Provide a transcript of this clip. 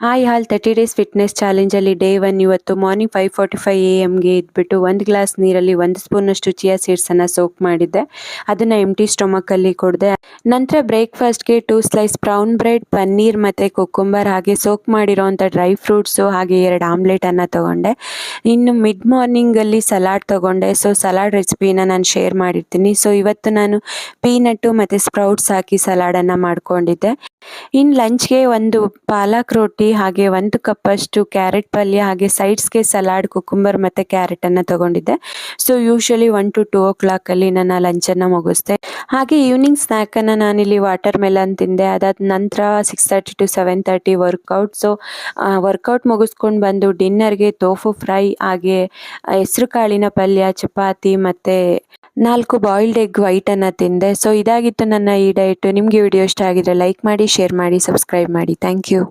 Hi all 30 days fitness ಚಾಲೆಂಜಲ್ಲಿ day 1 ಇವತ್ತು morning 5:45 AM ಎದ್ಬಿಟ್ಟು 1 ಗ್ಲಾಸ್ ನೀರಲ್ಲಿ 1 ಸ್ಪೂನಷ್ಟು ಚಿಯಾ ಸೀಡ್ಸನ್ನು ಸೋಕ್ ಮಾಡಿದ್ದೆ. ಅದನ್ನು ಎಂಟಿ ಸ್ಟೊಮಕಲ್ಲಿ ಕುಡಿದೆ. ನಂತರ ಬ್ರೇಕ್ಫಾಸ್ಟ್ಗೆ 2 ಸ್ಲೈಸ್ ಬ್ರೌನ್ ಬ್ರೆಡ್, ಪನ್ನೀರ್ ಮತ್ತು ಕುಕ್ಕುಂಬರ್ ಹಾಗೆ ಸೋಕ್ ಮಾಡಿರೋವಂಥ ಡ್ರೈ ಫ್ರೂಟ್ಸು ಹಾಗೆ 2 ಆಮ್ಲೆಟನ್ನು ತೊಗೊಂಡೆ. ಇನ್ನು ಮಿಡ್ ಮಾರ್ನಿಂಗಲ್ಲಿ ಸಲಾಡ್ ತೊಗೊಂಡೆ. ಸೊ ಸಲಾಡ್ ರೆಸಿಪಿನ ನಾನು ಶೇರ್ ಮಾಡಿರ್ತೀನಿ. ಸೊ ಇವತ್ತು ನಾನು ಪೀನಟ್ಟು ಮತ್ತು ಸ್ಪ್ರೌಟ್ಸ್ ಹಾಕಿ ಸಲಾಡನ್ನು ಮಾಡ್ಕೊಂಡಿದ್ದೆ. ಇನ್ನು ಲಂಚ್ಗೆ ಒಂದು ಪಾಲಕ್ ರೋಟಿ ಹಾಗೆ 1 ಕಪ್ಪಷ್ಟು ಕ್ಯಾರೆಟ್ ಪಲ್ಯ ಹಾಗೆ ಸೈಡ್ಸ್ಗೆ ಸಲಾಡ್, ಕುಕ್ಕುಂಬರ್ ಮತ್ತು ಕ್ಯಾರೆಟನ್ನು ತೊಗೊಂಡಿದ್ದೆ. ಸೊ ಯೂಶ್ವಲಿ 1 to 2 o'clock ಅಲ್ಲಿ ನನ್ನ ಲಂಚನ್ನು ಮುಗಿಸ್ದೆ. ಹಾಗೆ ಈವ್ನಿಂಗ್ ಸ್ನ್ಯಾಕನ್ನು ನಾನಿಲ್ಲಿ ವಾಟರ್ ಮೆಲನ್ ತಿಂದೆ. ಅದಾದ ನಂತರ 6:30 to 7:30 ವರ್ಕೌಟ್. ಸೊ ವರ್ಕೌಟ್ ಮುಗಿಸ್ಕೊಂಡು ಬಂದು ಡಿನ್ನರ್ಗೆ ತೋಫು ಫ್ರೈ ಹಾಗೆ ಹೆಸರು ಕಾಳಿನ ಪಲ್ಯ, ಚಪಾತಿ ಮತ್ತು 4 ಬಾಯ್ಲ್ಡ್ ಎಗ್ ವೈಟನ್ನು ತಿಂದೆ. ಸೊ ಇದಾಗಿತ್ತು ನನ್ನ ಈ ಡಯಟ್. ನಿಮಗೆ ವಿಡಿಯೋ ಇಷ್ಟ ಆಗಿದ್ರೆ ಲೈಕ್ ಮಾಡಿ, ಶೇರ್ ಮಾಡಿ, ಸಬ್ಸ್ಕ್ರೈಬ್ ಮಾಡಿ. Thank you.